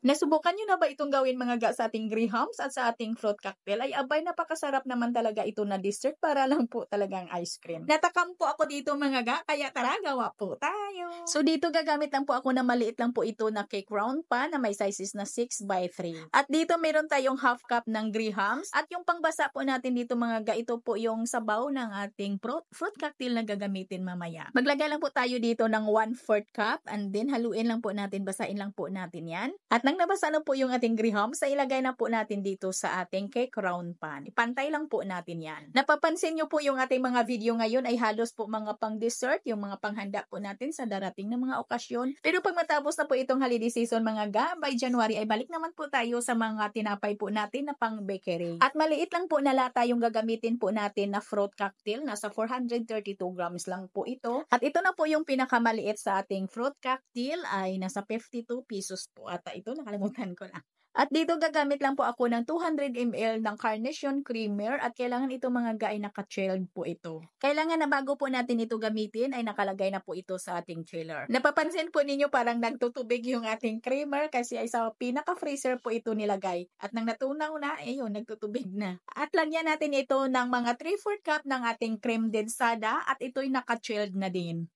Nasubukan niyo na ba itong gawin mga ga sa ating grahams at sa ating fruit cocktail? Ay abay napakasarap naman talaga ito na dessert para lang po talagang ice cream. Natakam po ako dito mga ga, kaya tara gawa po tayo. So dito gagamit lang po ako na maliit lang po ito na cake round pan na may sizes na 6 by 3. At dito meron tayong half cup ng grahams at yung pangbasa po natin dito mga ga, ito po yung sabaw ng ating fruit cocktail na gagamitin mamaya. Maglagay lang po tayo dito ng 1/4 cup and then haluin lang po natin, basain lang po natin yan. At nang nabasa na po yung ating grahams, ay ilagay na po natin dito sa ating cake round pan. Ipantay lang po natin yan. Napapansin nyo po yung ating mga video ngayon ay halos po mga pang dessert, yung mga panghanda po natin sa darating na mga okasyon. Pero pag matapos na po itong holiday season mga ga, by January ay balik naman po tayo sa mga tinapay po natin na pang bakery. At maliit lang po na lata yung gagamitin po natin na fruit cocktail. Nasa 432 grams lang po ito. At ito na po yung pinakamaliit sa ating fruit cocktail ay nasa 52 pesos po. At ito nakalimutan ko na. At dito gagamit lang po ako ng 200 ml ng Carnation Creamer at kailangan ito mga ga ay naka-chilled po ito. Kailangan na bago po natin ito gamitin ay nakalagay na po ito sa ating chiller. Napapansin po ninyo parang nagtutubig yung ating creamer kasi ay sa pinaka-freezer po ito nilagay. At nang natunaw na, ayun, nagtutubig na. At lagyan natin ito ng mga 3/4 cup ng ating cream densada at ito'y naka-chilled na din.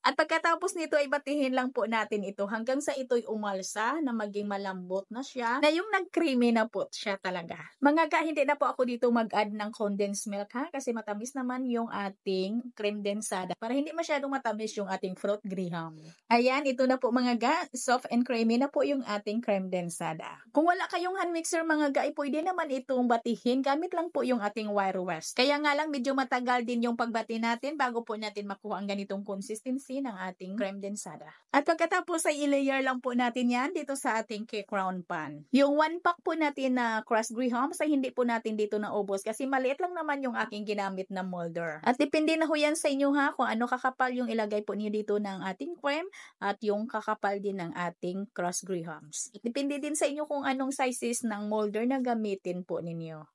At pagkatapos nito ay batihin lang po natin ito hanggang sa ito'y umalsa na maging malambot na siya, na yung nag-creamy na po siya talaga. Mga ga, hindi na po ako dito mag-add ng condensed milk ha, kasi matamis naman yung ating cream densada para hindi masyadong matamis yung ating fruit graham. Ayan, ito na po mga ga, soft and creamy na po yung ating cream densada. Kung wala kayong hand mixer mga ga, ay pwede naman itong batihin, gamit lang po yung ating wire whisk. Kaya nga lang medyo matagal din yung pagbati natin bago po natin makuha ang ganitong consistency ng ating creme densada. At pagkatapos ay i-layer lang po natin yan dito sa ating cake round pan. Yung 1 pack po natin na crushed grahams ay hindi po natin dito naubos kasi maliit lang naman yung aking ginamit na molder. At depende na ho yan sa inyo ha kung ano kakapal yung ilagay po niyo dito ng ating cream at yung kakapal din ng ating crushed grahams. Depende din sa inyo kung anong sizes ng molder na gamitin po ninyo.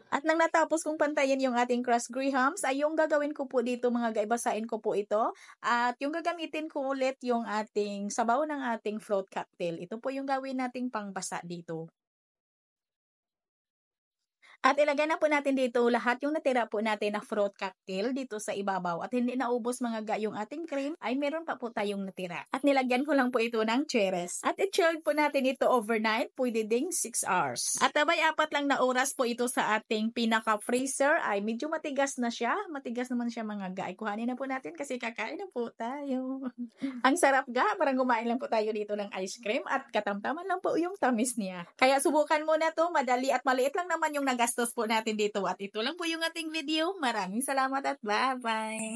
At nang natapos kong pantayin yung ating crushed grahams, ay yung gagawin ko po dito mga gaibasain ko po ito. At yung gagamitin ko ulit yung ating sabaw ng ating fruit cocktail. Ito po yung gawin nating pangbasa dito. At ilagay na po natin dito lahat yung natira po natin na fruit cocktail dito sa ibabaw. At hindi naubos mga ga yung ating cream, ay meron pa po tayong natira. At nilagyan ko lang po ito ng cherries. At i-chilled po natin ito overnight, pwede ding 6 hours. At abay 4 lang na oras po ito sa ating pinaka-freezer. Ay medyo matigas na siya. Matigas naman siya mga ga. Ay kuhanin na po natin kasi kakain na po tayo. Ang sarap ga, parang kumain lang po tayo dito ng ice cream at katamtaman lang po yung tamis niya. Kaya subukan mo na to, madali at maliit lang naman yung nagastos po natin dito. At ito lang po yung ating video. Maraming salamat at bye-bye!